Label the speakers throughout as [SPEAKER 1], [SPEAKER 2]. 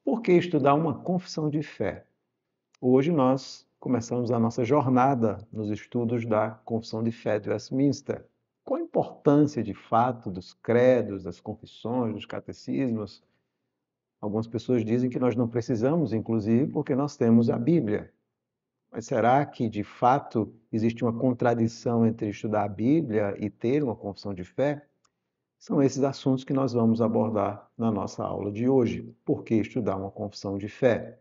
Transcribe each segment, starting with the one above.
[SPEAKER 1] Por que estudar uma confissão de fé? Hoje nós começamos a nossa jornada nos estudos da Confissão de Fé de Westminster. Qual a importância, de fato, dos credos, das confissões, dos catecismos? Algumas pessoas dizem que nós não precisamos, inclusive, porque nós temos a Bíblia. Mas será que, de fato, existe uma contradição entre estudar a Bíblia e ter uma confissão de fé? São esses assuntos que nós vamos abordar na nossa aula de hoje. Por que estudar uma confissão de fé?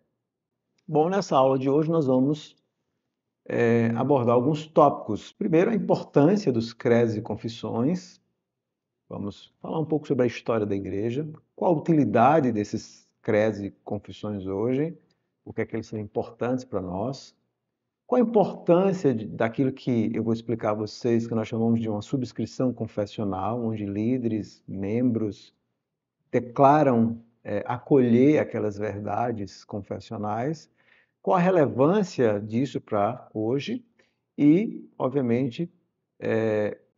[SPEAKER 1] Bom, nessa aula de hoje nós vamos abordar alguns tópicos. Primeiro, a importância dos credos e confissões. Vamos falar um pouco sobre a história da igreja, qual a utilidade desses credos e confissões hoje, por que é que eles são importantes para nós, qual a importância daquilo que eu vou explicar a vocês, que nós chamamos de uma subscrição confessional, onde líderes, membros, declaram acolher aquelas verdades confessionais, qual a relevância disso para hoje e, obviamente,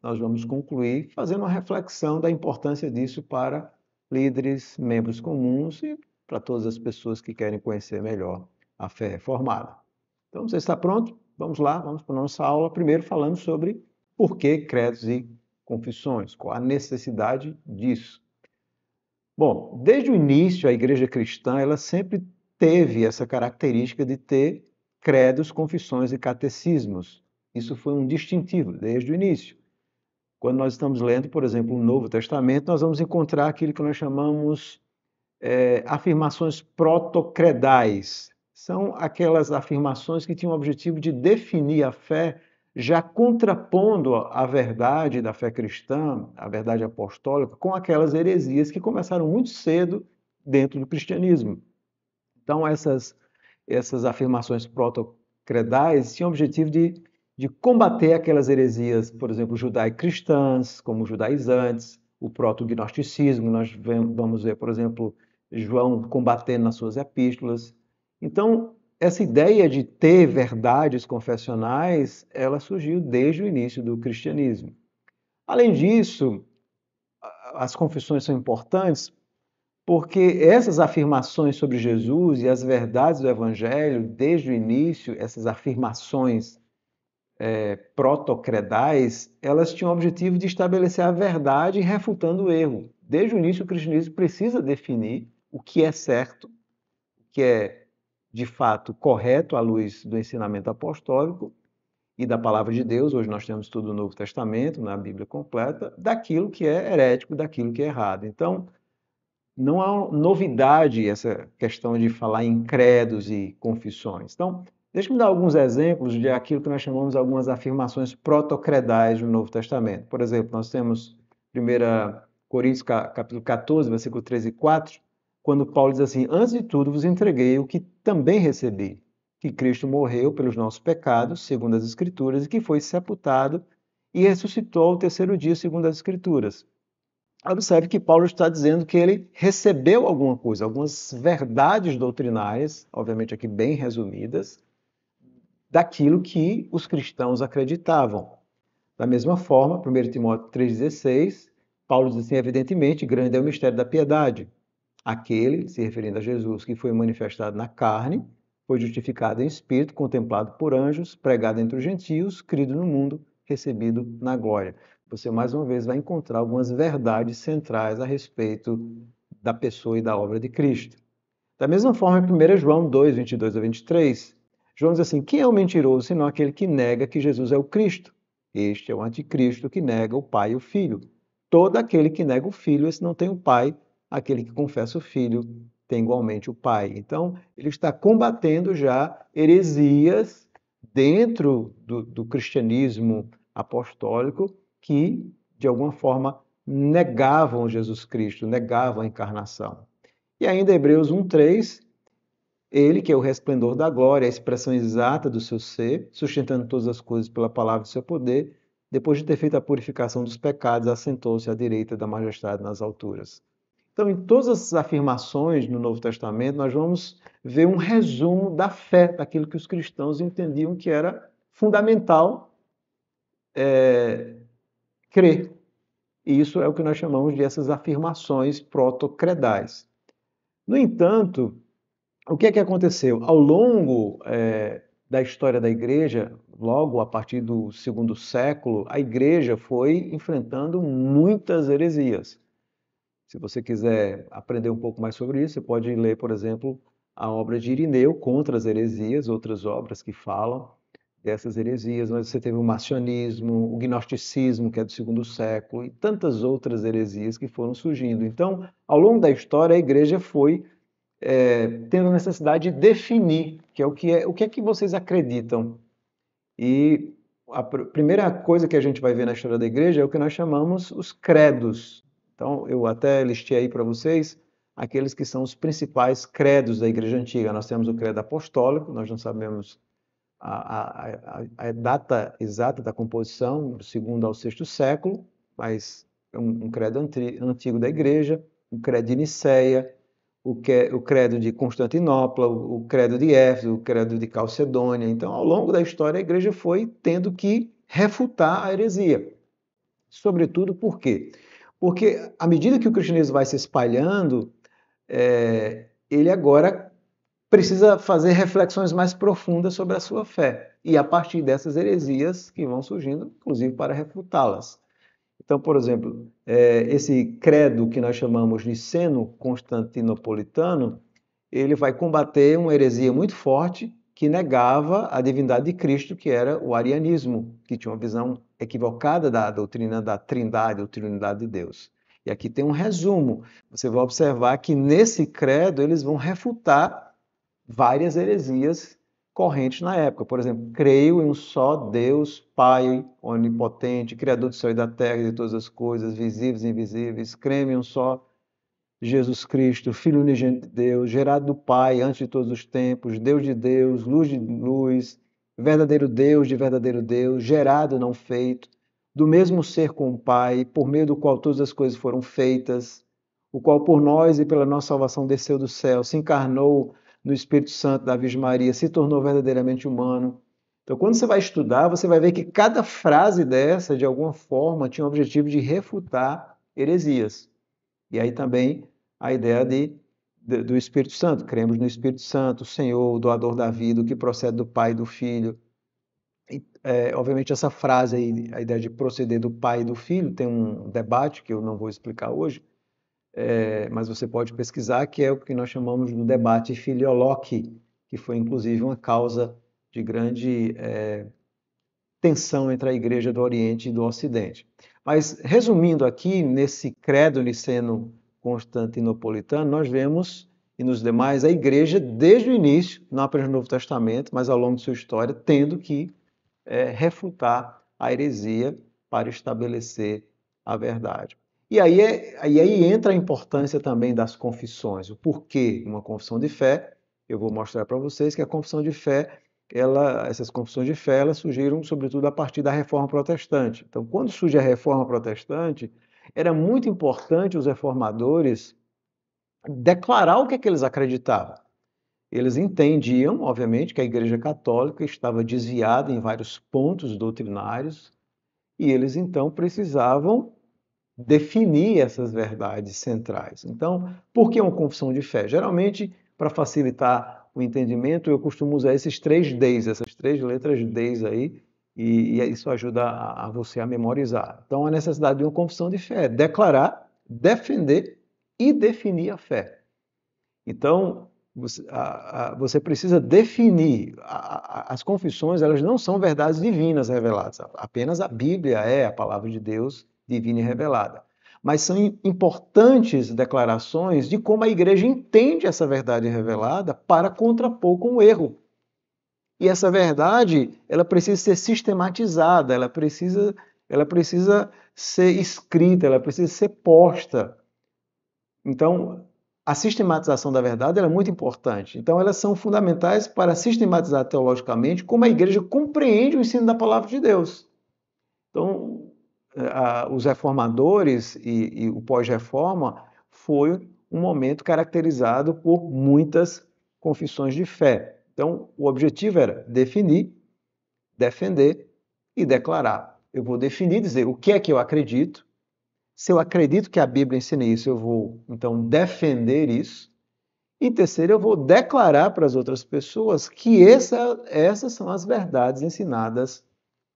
[SPEAKER 1] nós vamos concluir fazendo uma reflexão da importância disso para líderes, membros comuns e para todas as pessoas que querem conhecer melhor a fé reformada. Então, você está pronto? Vamos lá, vamos para a nossa aula, primeiro falando sobre por que credos e confissões, qual a necessidade disso. Bom, desde o início, a igreja cristã, ela sempre teve essa característica de ter credos, confissões e catecismos. Isso foi um distintivo desde o início. Quando nós estamos lendo, por exemplo, o Novo Testamento, nós vamos encontrar aquilo que nós chamamos afirmações protocredais. São aquelas afirmações que tinham o objetivo de definir a fé, já contrapondo a verdade da fé cristã, a verdade apostólica, com aquelas heresias que começaram muito cedo dentro do cristianismo. Então, essas afirmações protocredais tinham o objetivo de combater aquelas heresias, por exemplo, judaico-cristãs, como os judaizantes, o proto-gnosticismo, nós vamos ver, por exemplo, João combatendo nas suas epístolas. Então, essa ideia de ter verdades confessionais, ela surgiu desde o início do cristianismo. Além disso, as confissões são importantes porque essas afirmações sobre Jesus e as verdades do Evangelho, desde o início, essas afirmações protocredais, elas tinham o objetivo de estabelecer a verdade refutando o erro. Desde o início, o cristianismo precisa definir o que é certo, o que é, de fato, correto à luz do ensinamento apostólico e da palavra de Deus. Hoje nós temos tudo no Novo Testamento, na Bíblia completa, daquilo que é herético, daquilo que é errado. Então, não há novidade essa questão de falar em credos e confissões. Então, deixa-me dar alguns exemplos de aquilo que nós chamamos de algumas afirmações protocredais no Novo Testamento. Por exemplo, nós temos 1 Coríntios capítulo 14, versículo 3 e 4, quando Paulo diz assim: antes de tudo vos entreguei o que também recebi, que Cristo morreu pelos nossos pecados, segundo as Escrituras, e que foi sepultado e ressuscitou ao terceiro dia, segundo as Escrituras. Observe que Paulo está dizendo que ele recebeu alguma coisa, algumas verdades doutrinárias, obviamente aqui bem resumidas, daquilo que os cristãos acreditavam. Da mesma forma, 1 Timóteo 3,16, Paulo diz assim: evidentemente, grande é o mistério da piedade. Aquele, se referindo a Jesus, que foi manifestado na carne, foi justificado em espírito, contemplado por anjos, pregado entre os gentios, crido no mundo, recebido na glória. Você, mais uma vez, vai encontrar algumas verdades centrais a respeito da pessoa e da obra de Cristo. Da mesma forma, em 1 João 2, 22 a 23, João diz assim: quem é o mentiroso, senão aquele que nega que Jesus é o Cristo? Este é o anticristo que nega o Pai e o Filho. Todo aquele que nega o Filho, esse não tem o Pai. Aquele que confessa o Filho tem igualmente o Pai. Então, ele está combatendo já heresias dentro do cristianismo apostólico que, de alguma forma, negavam Jesus Cristo, negavam a encarnação. E ainda Hebreus 1:3, ele que é o resplendor da glória, a expressão exata do seu ser, sustentando todas as coisas pela palavra do seu poder, depois de ter feito a purificação dos pecados, assentou-se à direita da majestade nas alturas. Então, em todas essas afirmações no Novo Testamento, nós vamos ver um resumo da fé, daquilo que os cristãos entendiam que era fundamental crer. E isso é o que nós chamamos de essas afirmações protocredais. No entanto, O que é que aconteceu? Ao longo da história da igreja, logo a partir do segundo século, a igreja foi enfrentando muitas heresias. Se você quiser aprender um pouco mais sobre isso, você pode ler, por exemplo, a obra de Irineu contra as heresias, outras obras que falam dessas heresias, mas você teve o marcionismo, o gnosticismo, que é do segundo século, e tantas outras heresias que foram surgindo. Então, ao longo da história, a igreja foi tendo necessidade de definir, que é o que é que vocês acreditam. E a primeira coisa que a gente vai ver na história da igreja é o que nós chamamos os credos. Então, eu até listei aí para vocês aqueles que são os principais credos da igreja antiga. Nós temos o credo apostólico, nós não sabemos a data exata da composição, do segundo ao sexto século, mas é um credo antigo da igreja, o credo de Nicéia, o credo de Constantinopla, o credo de Éfeso, o credo de Calcedônia. Então, ao longo da história, a igreja foi tendo que refutar a heresia. Sobretudo por quê? Porque à medida que o cristianismo vai se espalhando, ele agora precisa fazer reflexões mais profundas sobre a sua fé. E a partir dessas heresias que vão surgindo, inclusive para refutá-las. Então, por exemplo, esse credo que nós chamamos niceno-constantinopolitano, ele vai combater uma heresia muito forte que negava a divindade de Cristo, que era o arianismo, que tinha uma visão equivocada da doutrina da Trindade, ou Trindade de Deus. E aqui tem um resumo. Você vai observar que nesse credo eles vão refutar várias heresias correntes na época. Por exemplo, creio em um só Deus, Pai onipotente, Criador do céu e da terra e de todas as coisas, visíveis e invisíveis. Creio em um só Jesus Cristo, Filho unigênito de Deus, gerado do Pai antes de todos os tempos, Deus de Deus, luz de luz, verdadeiro Deus de verdadeiro Deus, gerado, não feito, do mesmo ser com o Pai, por meio do qual todas as coisas foram feitas, o qual por nós e pela nossa salvação desceu do céu, se encarnou no Espírito Santo da Virgem Maria, se tornou verdadeiramente humano. Então, quando você vai estudar, você vai ver que cada frase dessa, de alguma forma, tinha o objetivo de refutar heresias. E aí também a ideia do Espírito Santo. Cremos no Espírito Santo, o Senhor, o doador da vida, o que procede do Pai e do Filho. E, obviamente, essa frase aí, a ideia de proceder do Pai e do Filho, tem um debate que eu não vou explicar hoje, mas você pode pesquisar, que é o que nós chamamos do debate filioque, que foi inclusive uma causa de grande tensão entre a Igreja do Oriente e do Ocidente. Mas, resumindo aqui, nesse credo niceno-constantinopolitano, nós vemos, e nos demais, a Igreja, desde o início, não apenas no Novo Testamento, mas ao longo de sua história, tendo que refutar a heresia para estabelecer a verdade. E aí entra a importância também das confissões, o porquê uma confissão de fé. Eu vou mostrar para vocês que a confissão de fé, essas confissões de fé, elas surgiram sobretudo a partir da Reforma Protestante. Então, quando surge a Reforma Protestante, era muito importante os reformadores declarar o que é que eles acreditavam. Eles entendiam, obviamente, que a Igreja Católica estava desviada em vários pontos doutrinários e eles então precisavam definir essas verdades centrais. Então, por que uma confissão de fé? Geralmente, para facilitar o entendimento, eu costumo usar esses 3 Ds, essas 3 letras Ds aí, e isso ajuda a você a memorizar. Então, a necessidade de uma confissão de fé é declarar, defender e definir a fé. Então, você precisa definir. As confissões, elas não são verdades divinas reveladas. Apenas a Bíblia é a palavra de Deus divina e revelada. Mas são importantes declarações de como a igreja entende essa verdade revelada para contrapor com o erro. E essa verdade, ela precisa ser sistematizada, ela precisa ser escrita, ela precisa ser posta. Então, a sistematização da verdade é muito importante. Então, elas são fundamentais para sistematizar teologicamente como a igreja compreende o ensino da palavra de Deus. Então, os reformadores e o pós-reforma foi um momento caracterizado por muitas confissões de fé. Então, o objetivo era definir, defender e declarar. Eu vou definir, dizer o que é que eu acredito. Se eu acredito que a Bíblia ensina isso, eu vou, então, defender isso. Em terceiro, eu vou declarar para as outras pessoas que essas são as verdades ensinadas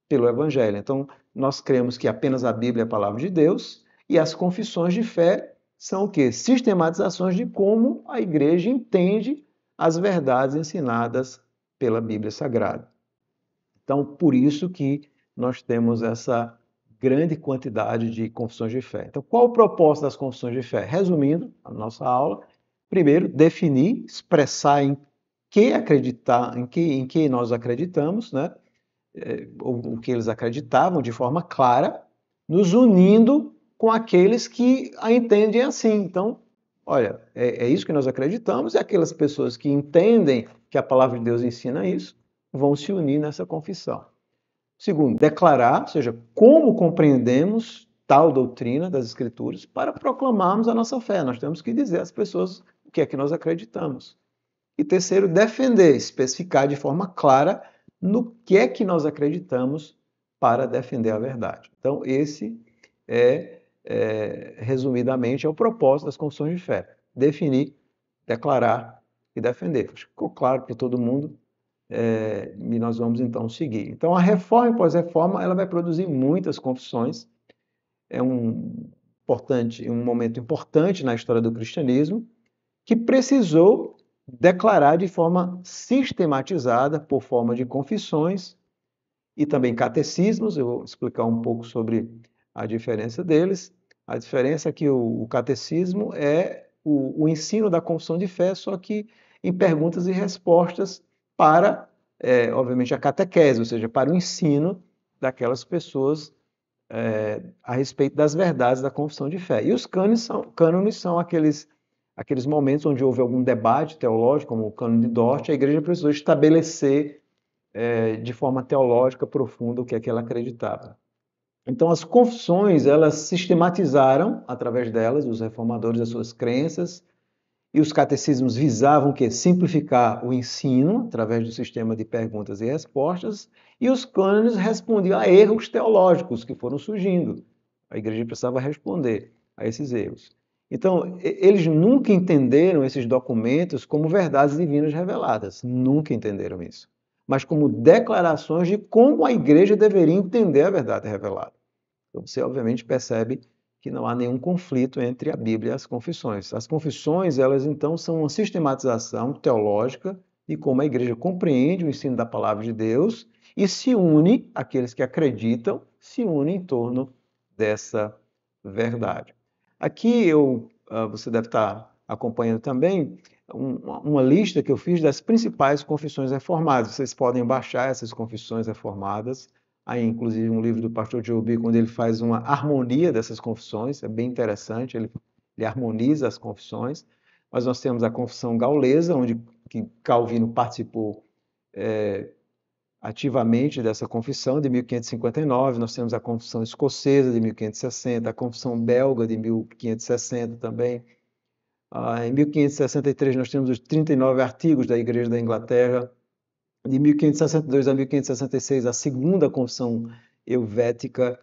[SPEAKER 1] pelo Evangelho. Então, nós cremos que apenas a Bíblia é a palavra de Deus e as confissões de fé são o quê? Sistematizações de como a igreja entende as verdades ensinadas pela Bíblia Sagrada. Então, por isso que nós temos essa grande quantidade de confissões de fé. Então, qual o propósito das confissões de fé? Resumindo a nossa aula, primeiro, definir, expressar em que acreditar, em que nós acreditamos, né? O que eles acreditavam de forma clara, nos unindo com aqueles que a entendem assim. Então, olha, é isso que nós acreditamos, e aquelas pessoas que entendem que a palavra de Deus ensina isso, vão se unir nessa confissão. Segundo, declarar, ou seja, como compreendemos tal doutrina das Escrituras para proclamarmos a nossa fé. Nós temos que dizer às pessoas o que é que nós acreditamos. E terceiro, defender, especificar de forma clara no que é que nós acreditamos para defender a verdade. Então, esse resumidamente, é o propósito das confissões de fé. Definir, declarar e defender. Ficou claro para todo mundo? E nós vamos então seguir. Então, a reforma e pós-reforma, ela vai produzir muitas confissões. É um momento importante na história do cristianismo, que precisou declarar de forma sistematizada, por forma de confissões e também catecismos. Eu vou explicar um pouco sobre a diferença deles. A diferença é que o catecismo é o ensino da confissão de fé, só que em perguntas e respostas para, obviamente, a catequese, ou seja, para o ensino daquelas pessoas a respeito das verdades da confissão de fé. E os cânones são aqueles momentos onde houve algum debate teológico, como o cânone de Dort, a igreja precisou estabelecer de forma teológica profunda o que é que ela acreditava. Então, as confissões, elas sistematizaram, através delas, os reformadores, as suas crenças, e os catecismos visavam que simplificar o ensino, através do sistema de perguntas e respostas, e os cânones respondiam a erros teológicos que foram surgindo. A igreja precisava responder a esses erros. Então, eles nunca entenderam esses documentos como verdades divinas reveladas. Nunca entenderam isso. Mas como declarações de como a igreja deveria entender a verdade revelada. Então, você obviamente percebe que não há nenhum conflito entre a Bíblia e as confissões. As confissões, elas então são uma sistematização teológica de como a igreja compreende o ensino da palavra de Deus e se une, aqueles que acreditam, se unem em torno dessa verdade. Aqui você deve estar acompanhando também uma lista que eu fiz das principais confissões reformadas. Vocês podem baixar essas confissões reformadas. Aí, inclusive, um livro do pastor Joe B, quando ele faz uma harmonia dessas confissões, é bem interessante, ele harmoniza as confissões. Mas nós temos a confissão gaulesa, onde que Calvino participou ativamente dessa confissão, de 1559. Nós temos a confissão escocesa, de 1560, a confissão belga, de 1560 também. Em 1563, nós temos os 39 artigos da Igreja da Inglaterra. De 1562 a 1566, a segunda confissão helvética.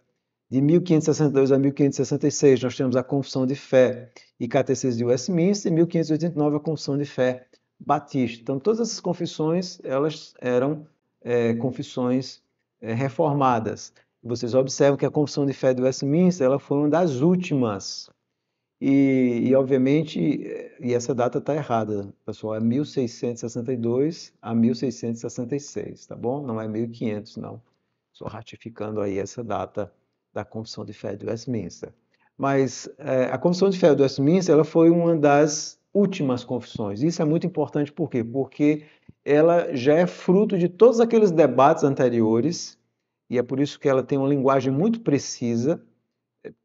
[SPEAKER 1] De 1562 a 1566, nós temos a Confissão de Fé e Catecismo de Westminster. Em 1589, a Confissão de Fé Batista. Então, todas essas confissões, elas eram confissões reformadas. Vocês observam que a Confissão de Fé de Westminster, ela foi uma das últimas. Obviamente, e essa data está errada, pessoal, é 1662 a 1666, tá bom? Não é 1500, não. Só ratificando aí essa data da Confissão de Fé de Westminster. Mas a Confissão de Fé de Westminster, ela foi uma das últimas confissões. Isso é muito importante, por quê? Porque ela já é fruto de todos aqueles debates anteriores, e é por isso que ela tem uma linguagem muito precisa,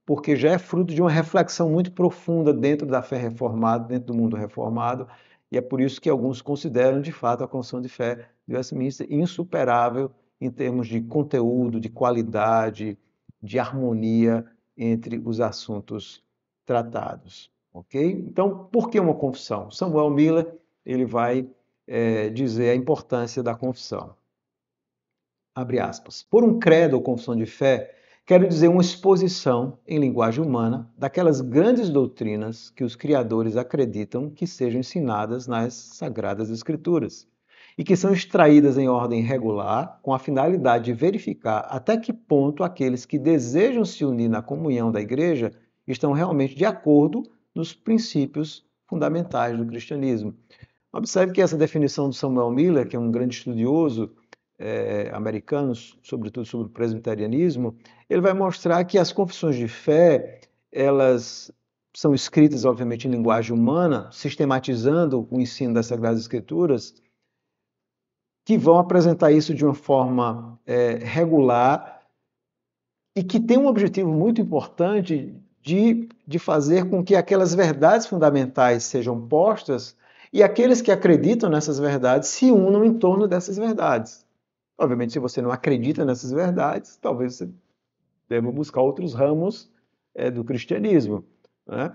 [SPEAKER 1] porque já é fruto de uma reflexão muito profunda dentro da fé reformada, dentro do mundo reformado, e é por isso que alguns consideram, de fato, a Confissão de Fé de Westminster insuperável em termos de conteúdo, de qualidade, de harmonia entre os assuntos tratados, ok? Então, por que uma confissão? Samuel Miller, ele vai dizer a importância da confissão. Abre aspas. Por um credo ou confissão de fé, Quero dizer, uma exposição em linguagem humana daquelas grandes doutrinas que os criadores acreditam que sejam ensinadas nas Sagradas Escrituras e que são extraídas em ordem regular com a finalidade de verificar até que ponto aqueles que desejam se unir na comunhão da igreja estão realmente de acordo nos princípios fundamentais do cristianismo. Observe que essa definição do Samuel Miller, que é um grande estudioso americano, sobretudo sobre o presbiterianismo, ele vai mostrar que as confissões de fé, elas são escritas, obviamente, em linguagem humana, sistematizando o ensino das Sagradas Escrituras, que vão apresentar isso de uma forma regular e que tem um objetivo muito importante de fazer com que aquelas verdades fundamentais sejam postas e aqueles que acreditam nessas verdades se unam em torno dessas verdades. Obviamente, se você não acredita nessas verdades, talvez você deva buscar outros ramos do cristianismo, né?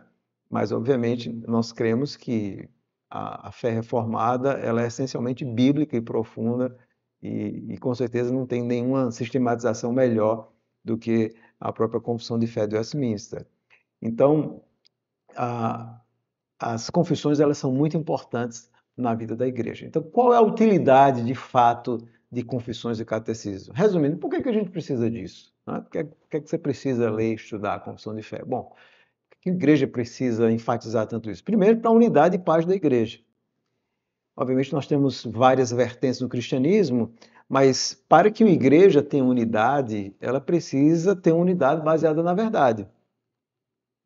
[SPEAKER 1] Mas, obviamente, nós cremos que a fé reformada ela é essencialmente bíblica e profunda e com certeza não tem nenhuma sistematização melhor do que a própria Confissão de Fé de Westminster. Então, as confissões elas são muito importantes na vida da igreja. Então, qual é a utilidade, de fato, de confissões e catecismo? Resumindo, por que a gente precisa disso? Né? Por que você precisa ler e estudar a confissão de fé? Bom, por que a igreja precisa enfatizar tanto isso? Primeiro, para a unidade e paz da igreja. Obviamente, nós temos várias vertentes no cristianismo, mas para que uma igreja tenha unidade, ela precisa ter uma unidade baseada na verdade.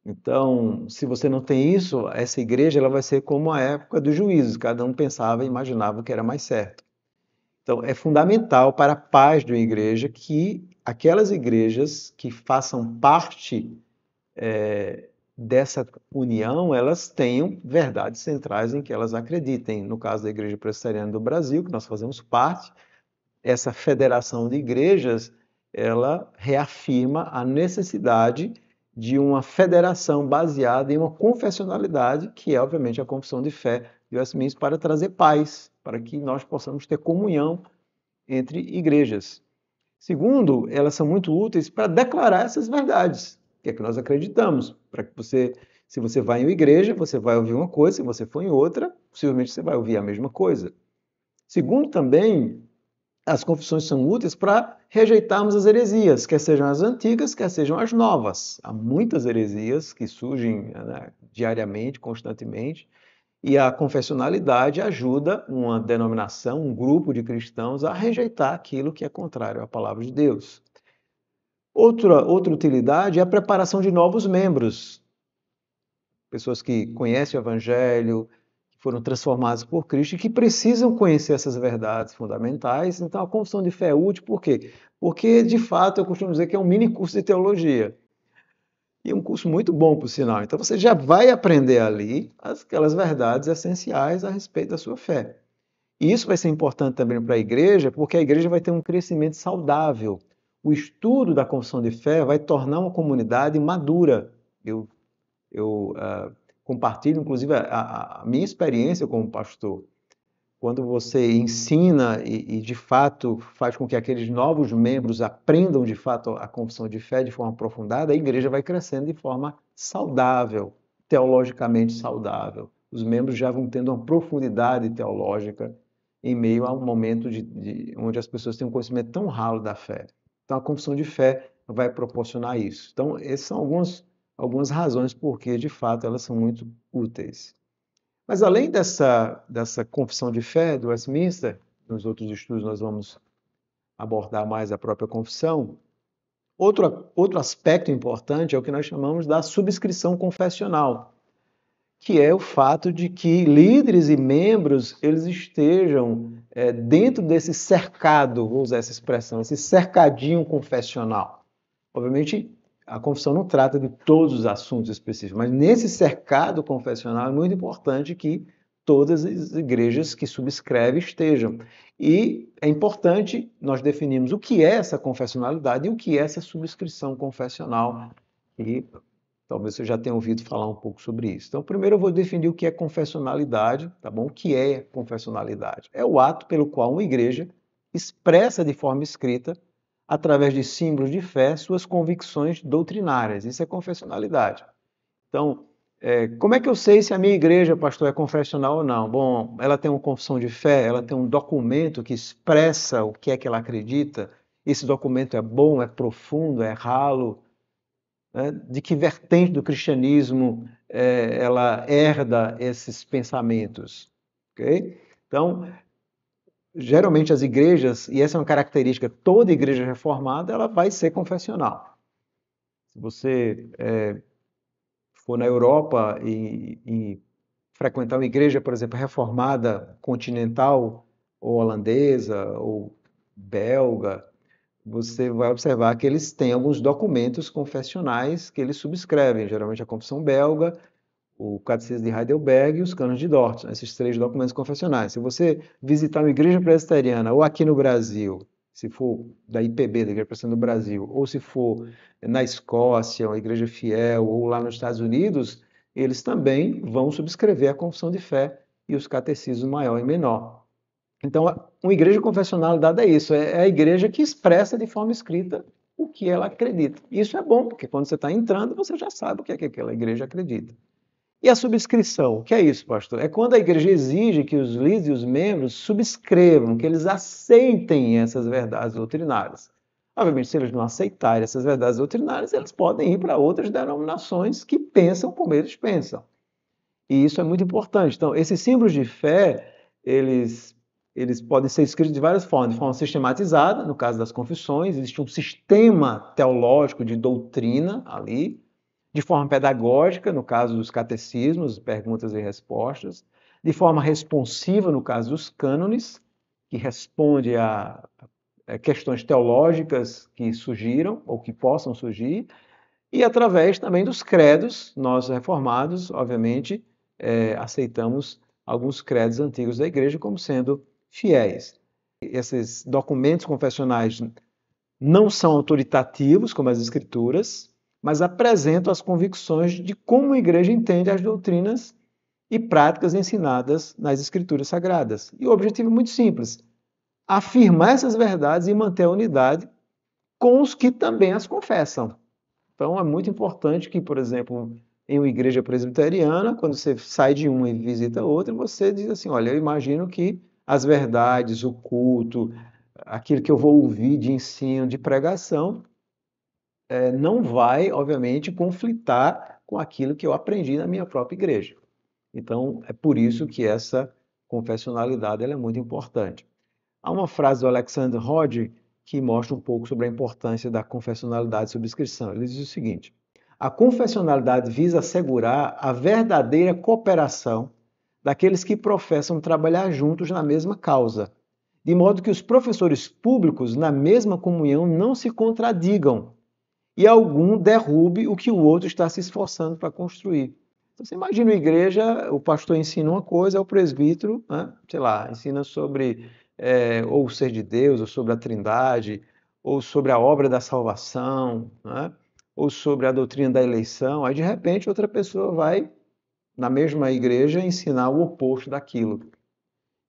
[SPEAKER 1] Então, se você não tem isso, essa igreja ela vai ser como a época dos juízos, cada um pensava e imaginava o que era mais certo. Então, é fundamental para a paz de uma igreja que aquelas igrejas que façam parte dessa união, elas tenham verdades centrais em que elas acreditem. No caso da Igreja Presbiteriana do Brasil, que nós fazemos parte, essa federação de igrejas, ela reafirma a necessidade de uma federação baseada em uma confessionalidade, que é, obviamente, a confissão de fé de Westminster, para trazer paz, para que nós possamos ter comunhão entre igrejas. Segundo, elas são muito úteis para declarar essas verdades, que é que nós acreditamos, para que você, se você vai em uma igreja, você vai ouvir uma coisa, se você for em outra, possivelmente você vai ouvir a mesma coisa. Segundo, também, as confissões são úteis para rejeitarmos as heresias, quer sejam as antigas, quer sejam as novas. Há muitas heresias que surgem, né, diariamente, constantemente, e a confessionalidade ajuda uma denominação, um grupo de cristãos a rejeitar aquilo que é contrário à palavra de Deus. Outra utilidade é a preparação de novos membros, pessoas que conhecem o Evangelho, que foram transformadas por Cristo e que precisam conhecer essas verdades fundamentais. Então, a confissão de fé é útil, por quê? Porque, de fato, eu costumo dizer que é um mini curso de teologia. E é um curso muito bom, por sinal. Então, você já vai aprender ali aquelas verdades essenciais a respeito da sua fé. E isso vai ser importante também para a igreja, porque a igreja vai ter um crescimento saudável. O estudo da confissão de fé vai tornar uma comunidade madura. Eu compartilho, inclusive, a minha experiência como pastor. Quando você ensina e, de fato, faz com que aqueles novos membros aprendam, de fato, a confissão de fé de forma aprofundada, a igreja vai crescendo de forma saudável, teologicamente saudável. Os membros já vão tendo uma profundidade teológica em meio a um momento onde as pessoas têm um conhecimento tão ralo da fé. Então, a confissão de fé vai proporcionar isso. Então, essas são algumas razões por que, de fato, elas são muito úteis. Mas além dessa confissão de fé do Westminster, nos outros estudos nós vamos abordar mais a própria confissão, outro aspecto importante é o que nós chamamos da subscrição confessional, que é o fato de que líderes e membros eles estejam dentro desse cercado, vou usar essa expressão, esse cercadinho confessional. Obviamente, a confissão não trata de todos os assuntos específicos, mas nesse cercado confessional é muito importante que todas as igrejas que subscrevem estejam. E é importante nós definirmos o que é essa confessionalidade e o que é essa subscrição confessional. E talvez você já tenha ouvido falar um pouco sobre isso. Então, primeiro eu vou definir o que é confessionalidade, tá bom? O que é confessionalidade? É o ato pelo qual uma igreja expressa de forma escrita através de símbolos de fé, suas convicções doutrinárias. Isso é confessionalidade. Então, como é que eu sei se a minha igreja, pastor, é confessional ou não? Bom, ela tem uma confissão de fé, ela tem um documento que expressa o que é que ela acredita. Esse documento é bom, é profundo, é ralo, né? De que vertente do cristianismo ela herda esses pensamentos, ok? Então, geralmente as igrejas, e essa é uma característica, toda igreja reformada, ela vai ser confessional. Se você for na Europa e frequentar uma igreja, por exemplo, reformada continental, ou holandesa, ou belga, você vai observar que eles têm alguns documentos confessionais que eles subscrevem, geralmente a Confissão Belga, o Catecismo de Heidelberg e os Cânones de Dort, esses 3 documentos confessionais. Se você visitar uma igreja presbiteriana, ou aqui no Brasil, se for da IPB, da Igreja Presbiteriana do Brasil, ou se for na Escócia, uma igreja fiel, ou lá nos Estados Unidos, eles também vão subscrever a confissão de fé e os catecismos maior e menor. Então, uma igreja confessionalidade é isso, é a igreja que expressa de forma escrita o que ela acredita. Isso é bom, porque quando você está entrando, você já sabe o que é que aquela igreja acredita. E a subscrição? O que é isso, pastor? É quando a igreja exige que os líderes e os membros subscrevam, que eles aceitem essas verdades doutrinárias. Obviamente, se eles não aceitarem essas verdades doutrinárias, eles podem ir para outras denominações que pensam como eles pensam. E isso é muito importante. Então, esses símbolos de fé, eles podem ser escritos de várias formas. De forma sistematizada, no caso das confissões, existe um sistema teológico de doutrina ali, de forma pedagógica, no caso dos catecismos, perguntas e respostas, de forma responsiva, no caso dos cânones, que responde a questões teológicas que surgiram ou que possam surgir, e através também dos credos, nós reformados, obviamente, aceitamos alguns credos antigos da igreja como sendo fiéis. Esses documentos confessionais não são autoritativos, como as escrituras, mas apresentam as convicções de como a igreja entende as doutrinas e práticas ensinadas nas escrituras sagradas. E o objetivo é muito simples: afirmar essas verdades e manter a unidade com os que também as confessam. Então é muito importante que, por exemplo, em uma igreja presbiteriana, quando você sai de uma e visita outra, você diz assim: olha, eu imagino que as verdades, o culto, aquilo que eu vou ouvir de ensino, de pregação, não vai, obviamente, conflitar com aquilo que eu aprendi na minha própria igreja. Então, é por isso que essa confessionalidade ela é muito importante. Há uma frase do Alexander Hodge que mostra um pouco sobre a importância da confessionalidade e subscrição. Ele diz o seguinte: a confessionalidade visa assegurar a verdadeira cooperação daqueles que professam trabalhar juntos na mesma causa, de modo que os professores públicos na mesma comunhão não se contradigam e algum derrube o que o outro está se esforçando para construir. Então, você imagina uma igreja, o pastor ensina uma coisa, o presbítero, né, sei lá, ensina sobre ou o ser de Deus, ou sobre a Trindade, ou sobre a obra da salvação, né, ou sobre a doutrina da eleição. Aí, de repente, outra pessoa vai, na mesma igreja, ensinar o oposto daquilo.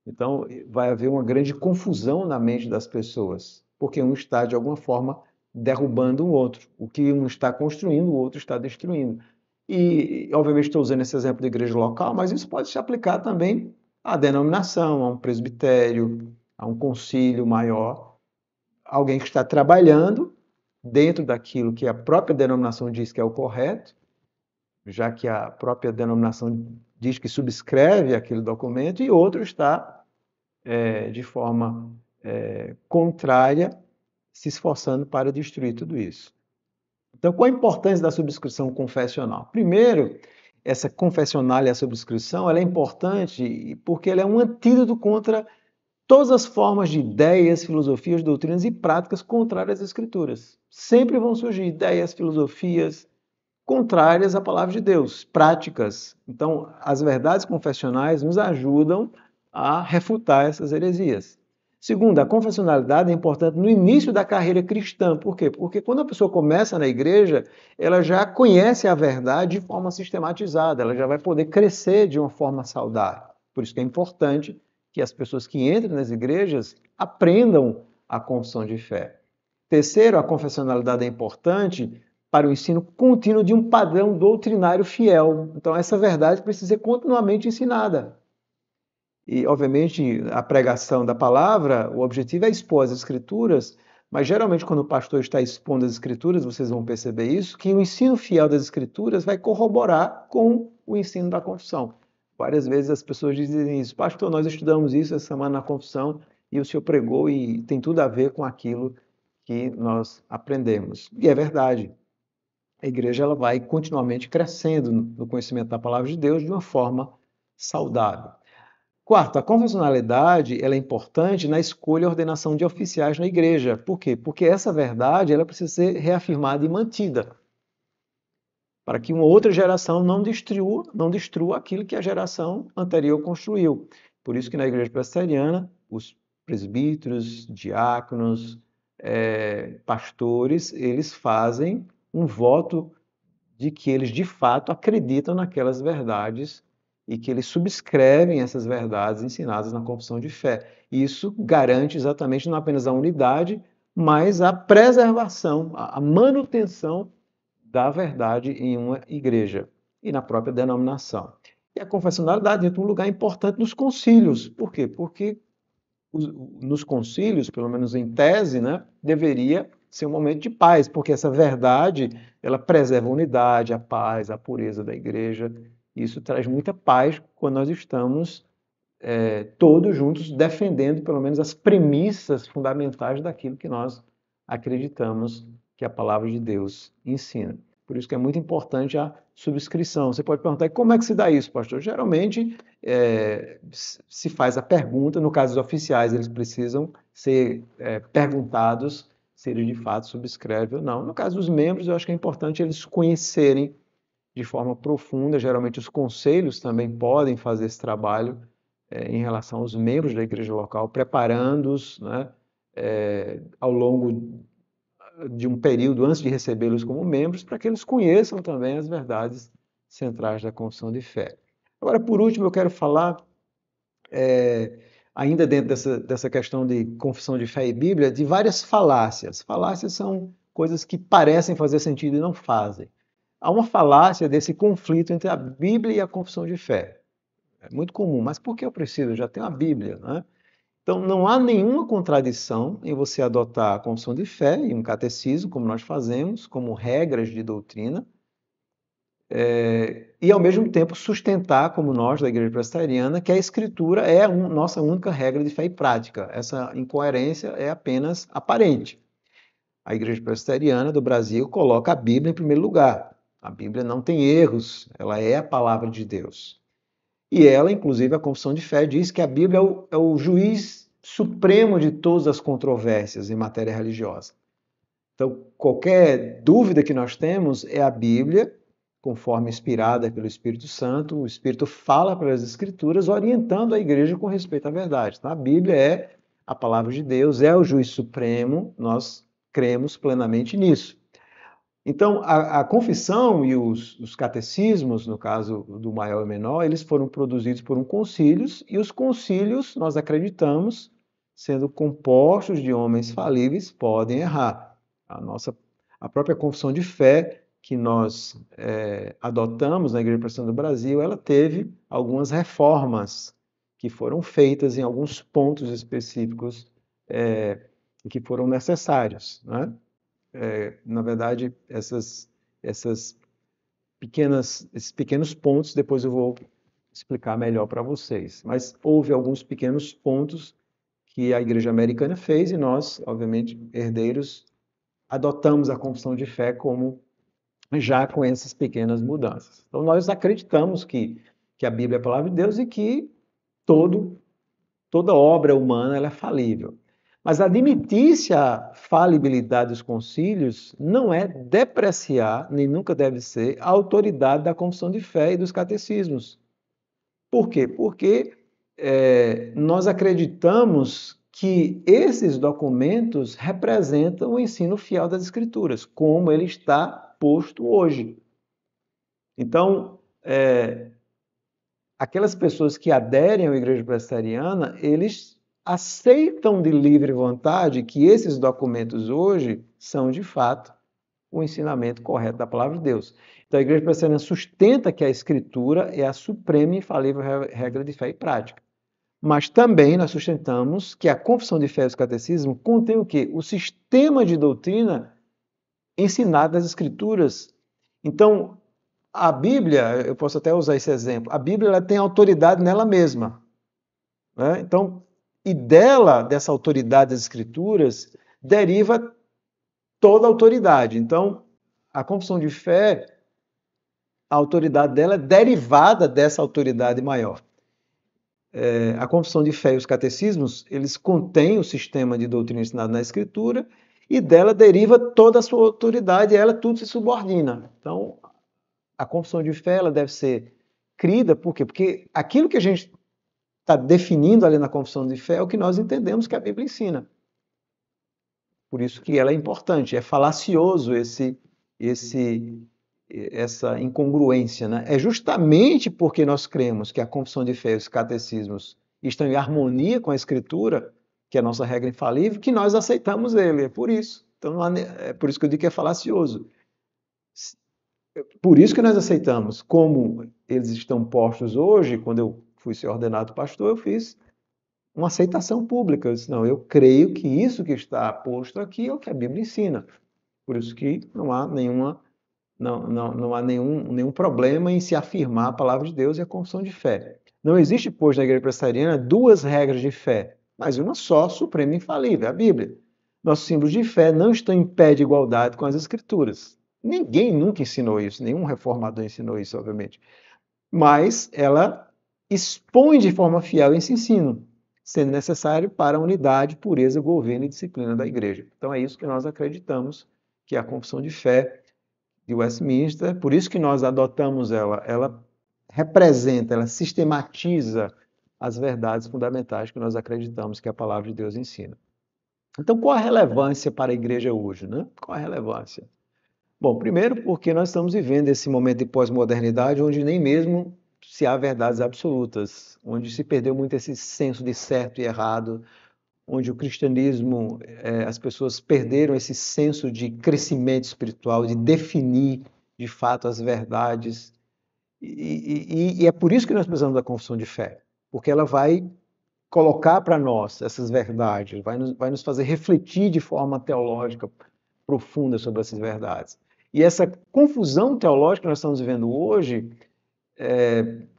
[SPEAKER 1] Então, vai haver uma grande confusão na mente das pessoas, porque um está, de alguma forma, derrubando o outro. O que um está construindo, o outro está destruindo. E, obviamente, estou usando esse exemplo da igreja local, mas isso pode se aplicar também à denominação, a um presbitério, a um concílio maior. Alguém que está trabalhando dentro daquilo que a própria denominação diz que é o correto, já que a própria denominação diz que subscreve aquele documento, e outro está, de forma contrária, se esforçando para destruir tudo isso. Então, qual a importância da subscrição confessional? Primeiro, essa confessional e a subscrição ela é importante porque ela é um antídoto contra todas as formas de ideias, filosofias, doutrinas e práticas contrárias às Escrituras. Sempre vão surgir ideias, filosofias contrárias à palavra de Deus, práticas. Então, as verdades confessionais nos ajudam a refutar essas heresias. Segundo, a confessionalidade é importante no início da carreira cristã. Por quê? Porque quando a pessoa começa na igreja, ela já conhece a verdade de forma sistematizada, ela já vai poder crescer de uma forma saudável. Por isso que é importante que as pessoas que entram nas igrejas aprendam a confissão de fé. Terceiro, a confessionalidade é importante para o ensino contínuo de um padrão doutrinário fiel. Então, essa verdade precisa ser continuamente ensinada. E, obviamente, a pregação da palavra, o objetivo é expor as Escrituras, mas geralmente, quando o pastor está expondo as Escrituras, vocês vão perceber isso, que o ensino fiel das Escrituras vai corroborar com o ensino da confissão. Várias vezes as pessoas dizem isso, pastor, nós estudamos isso essa semana na confissão e o senhor pregou e tem tudo a ver com aquilo que nós aprendemos. E é verdade. A igreja ela vai continuamente crescendo no conhecimento da palavra de Deus de uma forma saudável. Quarto, a confessionalidade ela é importante na escolha e ordenação de oficiais na igreja. Por quê? Porque essa verdade ela precisa ser reafirmada e mantida para que uma outra geração não destrua aquilo que a geração anterior construiu. Por isso que na igreja presbiteriana, os presbíteros, diáconos, pastores, eles fazem um voto de que eles de fato acreditam naquelas verdades e que eles subscrevem essas verdades ensinadas na confissão de fé. Isso garante exatamente não apenas a unidade, mas a preservação, a manutenção da verdade em uma igreja e na própria denominação. E a confessionalidade entra um lugar importante nos concílios. Por quê? Porque nos concílios, pelo menos em tese, né, deveria ser um momento de paz, porque essa verdade, ela preserva a unidade, a paz, a pureza da igreja. Isso traz muita paz quando nós estamos todos juntos defendendo, pelo menos, as premissas fundamentais daquilo que nós acreditamos que a palavra de Deus ensina. Por isso que é muito importante a subscrição. Você pode perguntar, como é que se dá isso, pastor? Geralmente se faz a pergunta, no caso dos oficiais, eles precisam ser perguntados se eles de fato subscrevem ou não. No caso dos membros, eu acho que é importante eles conhecerem de forma profunda. Geralmente os conselhos também podem fazer esse trabalho em relação aos membros da igreja local, preparando-os, né, ao longo de um período antes de recebê-los como membros, para que eles conheçam também as verdades centrais da confissão de fé. Agora, por último, eu quero falar, ainda dentro dessa questão de confissão de fé e Bíblia, de várias falácias. Falácias são coisas que parecem fazer sentido e não fazem. Há uma falácia desse conflito entre a Bíblia e a confissão de fé. É muito comum, mas por que eu preciso? Eu já tenho a Bíblia, né? Então, não há nenhuma contradição em você adotar a confissão de fé e um catecismo, como nós fazemos, como regras de doutrina, e ao mesmo tempo sustentar, como nós da Igreja Presbiteriana, que a Escritura é a nossa única regra de fé e prática. Essa incoerência é apenas aparente. A Igreja Presbiteriana do Brasil coloca a Bíblia em primeiro lugar. A Bíblia não tem erros, ela é a palavra de Deus. E ela, inclusive, a confissão de fé diz que a Bíblia é o juiz supremo de todas as controvérsias em matéria religiosa. Então, qualquer dúvida que nós temos é a Bíblia, conforme inspirada pelo Espírito Santo. O Espírito fala pelas Escrituras, orientando a igreja com respeito à verdade. Então, a Bíblia é a palavra de Deus, é o juiz supremo, nós cremos plenamente nisso. Então, a confissão e os catecismos, no caso do maior e menor, eles foram produzidos por um concílios, e os concílios, nós acreditamos, sendo compostos de homens falíveis, podem errar. A própria confissão de fé que nós adotamos na Igreja Presbiteriana do Brasil, ela teve algumas reformas que foram feitas em alguns pontos específicos que foram necessários, né? Na verdade, esses pequenos pontos, depois eu vou explicar melhor para vocês. Mas houve alguns pequenos pontos que a Igreja Americana fez e nós, obviamente, herdeiros, adotamos a confissão de fé como já com essas pequenas mudanças. Então, nós acreditamos que a Bíblia é a palavra de Deus e que toda obra humana ela é falível. Mas admitir-se a falibilidade dos concílios não é depreciar, nem nunca deve ser, a autoridade da confissão de fé e dos catecismos. Por quê? Porque nós acreditamos que esses documentos representam o ensino fiel das Escrituras, como ele está posto hoje. Então, aquelas pessoas que aderem à Igreja Presbiteriana, eles aceitam de livre vontade que esses documentos hoje são, de fato, o ensinamento correto da palavra de Deus. Então, a Igreja Presbiteriana sustenta que a Escritura é a suprema e infalível regra de fé e prática. Mas também nós sustentamos que a Confissão de Fé e o Catecismo contém o quê? O sistema de doutrina ensinado nas Escrituras. Então, a Bíblia, eu posso até usar esse exemplo, a Bíblia ela tem autoridade nela mesma. Né? Então, e dela, dessa autoridade das Escrituras, deriva toda a autoridade. Então, a confissão de fé, a autoridade dela é derivada dessa autoridade maior. A confissão de fé e os catecismos, eles contêm o sistema de doutrina ensinado na Escritura e dela deriva toda a sua autoridade e ela tudo se subordina. Então, a confissão de fé ela deve ser crida, por quê? Porque aquilo que a gente está definindo ali na confissão de fé é o que nós entendemos que a Bíblia ensina. Por isso que ela é importante, é falacioso essa incongruência. Né? É justamente porque nós cremos que a confissão de fé e os catecismos estão em harmonia com a Escritura, que é a nossa regra infalível, que nós aceitamos ele. É por isso. Então, é por isso que eu digo que é falacioso. Por isso que nós aceitamos. Como eles estão postos hoje, quando eu fui ser ordenado pastor, eu fiz uma aceitação pública. Eu disse, não, eu creio que isso que está posto aqui é o que a Bíblia ensina. Por isso que não há nenhum problema em se afirmar a palavra de Deus e a confissão de fé. Não existe, pois, na Igreja Presbiteriana duas regras de fé, mas uma só, suprema e infalível, a Bíblia. Nossos símbolos de fé não estão em pé de igualdade com as Escrituras. Ninguém nunca ensinou isso, nenhum reformador ensinou isso, obviamente. Mas ela expõe de forma fiel esse ensino, sendo necessário para a unidade, pureza, governo e disciplina da Igreja. Então é isso que nós acreditamos, que é a confissão de fé de Westminster, por isso que nós adotamos ela. Ela representa, ela sistematiza as verdades fundamentais que nós acreditamos que a palavra de Deus ensina. Então, qual a relevância para a igreja hoje? Né? Qual a relevância? Bom, primeiro porque nós estamos vivendo esse momento de pós-modernidade onde nem mesmo se há verdades absolutas, onde se perdeu muito esse senso de certo e errado, onde o cristianismo, as pessoas perderam esse senso de crescimento espiritual, de definir de fato as verdades. E é por isso que nós precisamos da confissão de fé, porque ela vai colocar para nós essas verdades, vai nos fazer refletir de forma teológica profunda sobre essas verdades. E essa confusão teológica que nós estamos vivendo hoje,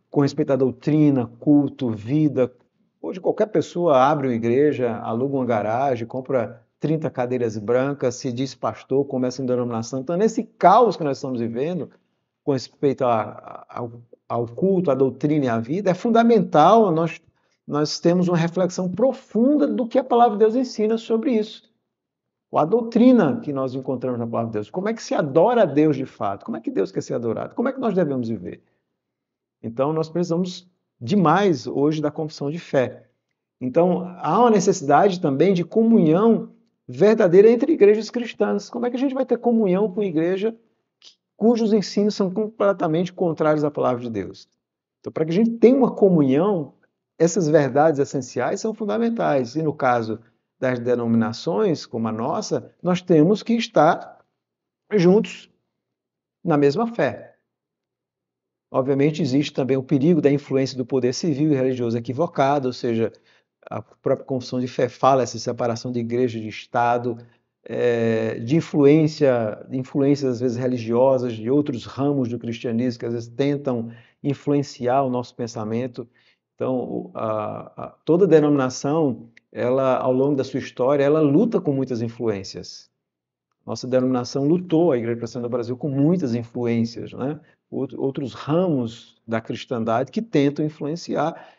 [SPEAKER 1] com respeito à doutrina, culto, vida, hoje qualquer pessoa abre uma igreja, aluga uma garagem, compra 30 cadeiras brancas, se diz pastor, começa uma denominação. Então, nesse caos que nós estamos vivendo, com respeito ao culto, à doutrina e à vida, é fundamental nós temos uma reflexão profunda do que a palavra de Deus ensina sobre isso. A doutrina que nós encontramos na palavra de Deus. Como é que se adora a Deus de fato? Como é que Deus quer ser adorado? Como é que nós devemos viver? Então, nós precisamos demais hoje da confissão de fé. Então, há uma necessidade também de comunhão verdadeira entre igrejas cristãs. Como é que a gente vai ter comunhão com igreja cujos ensinos são completamente contrários à palavra de Deus? Então, para que a gente tenha uma comunhão, essas verdades essenciais são fundamentais. E no caso das denominações, como a nossa, nós temos que estar juntos na mesma fé. Obviamente, existe também o perigo da influência do poder civil e religioso equivocado, ou seja, a própria confissão de fé fala essa separação de igreja e de Estado, de influências às vezes religiosas, de outros ramos do cristianismo que às vezes tentam influenciar o nosso pensamento. Então, toda denominação, ela, ao longo da sua história, ela luta com muitas influências. Nossa denominação lutou, a Igreja Presbiteriana do Brasil, com muitas influências, né? Outros ramos da cristandade que tentam influenciar,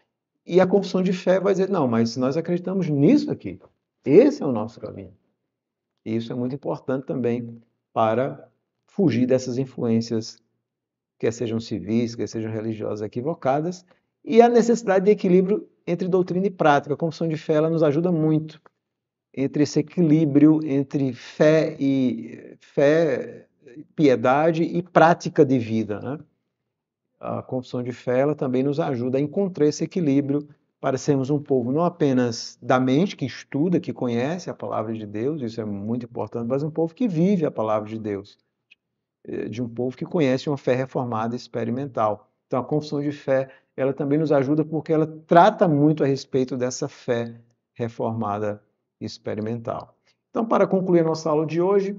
[SPEAKER 1] e a confissão de fé vai dizer, não, mas nós acreditamos nisso aqui, esse é o nosso caminho. E isso é muito importante também para fugir dessas influências, quer sejam civis, quer sejam religiosas equivocadas, e a necessidade de equilíbrio entre doutrina e prática. A confissão de fé ela nos ajuda muito entre esse equilíbrio entre fé, piedade e prática de vida. Né? A confissão de fé ela também nos ajuda a encontrar esse equilíbrio para sermos um povo não apenas da mente, que estuda, que conhece a palavra de Deus, isso é muito importante, mas um povo que vive a palavra de Deus, de um povo que conhece uma fé reformada e experimental. Então, a confissão de fé, ela também nos ajuda porque ela trata muito a respeito dessa fé reformada e experimental. Então, para concluir a nossa aula de hoje,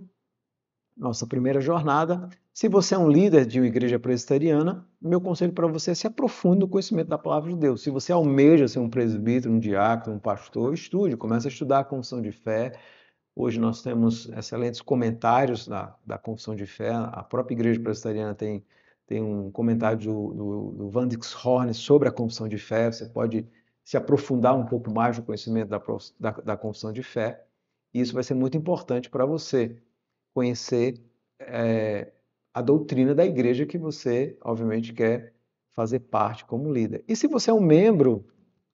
[SPEAKER 1] nossa primeira jornada, se você é um líder de uma igreja presbiteriana, meu conselho para você é se aprofunde no conhecimento da palavra de Deus. Se você almeja ser um presbítero, um diácono, um pastor, estude, comece a estudar a confissão de fé. Hoje nós temos excelentes comentários da confissão de fé. A própria igreja presbiteriana tem um comentário do Van Dix Horn sobre a confissão de fé. Você pode se aprofundar um pouco mais no conhecimento da confissão de fé. E isso vai ser muito importante para você conhecer a doutrina da igreja que você, obviamente, quer fazer parte como líder. E se você é um membro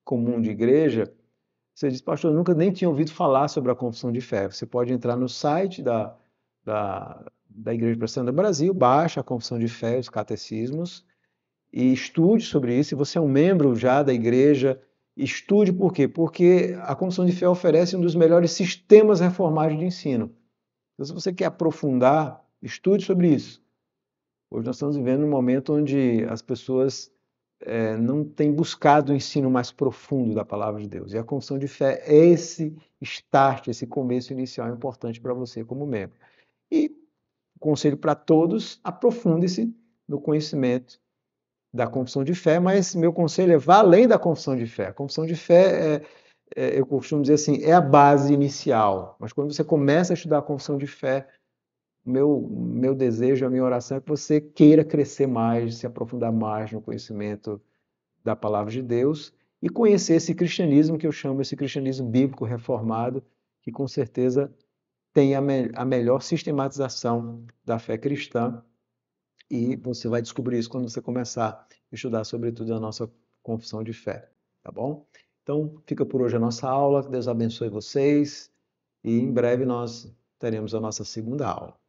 [SPEAKER 1] comum de igreja, você diz, pastor, eu nunca nem tinha ouvido falar sobre a confissão de fé. Você pode entrar no site da Igreja Presbiteriana do Brasil, baixa a confissão de fé, os catecismos, e estude sobre isso. Se você é um membro já da igreja, estude por quê? Porque a confissão de fé oferece um dos melhores sistemas reformados de ensino. Então, se você quer aprofundar, estude sobre isso. Hoje nós estamos vivendo um momento onde as pessoas não têm buscado o ensino mais profundo da palavra de Deus. E a confissão de fé é esse start, esse começo inicial importante para você como membro. E conselho para todos, aprofunde-se no conhecimento da confissão de fé, mas meu conselho é vá além da confissão de fé. A confissão de fé eu costumo dizer assim, é a base inicial. Mas quando você começa a estudar a confissão de fé, meu desejo, a minha oração é que você queira crescer mais, se aprofundar mais no conhecimento da palavra de Deus e conhecer esse cristianismo que eu chamo esse cristianismo bíblico reformado, que com certeza tem a melhor sistematização da fé cristã, e você vai descobrir isso quando você começar a estudar sobretudo a nossa confissão de fé, tá bom? Então, fica por hoje a nossa aula, que Deus abençoe vocês, e em breve nós teremos a nossa segunda aula.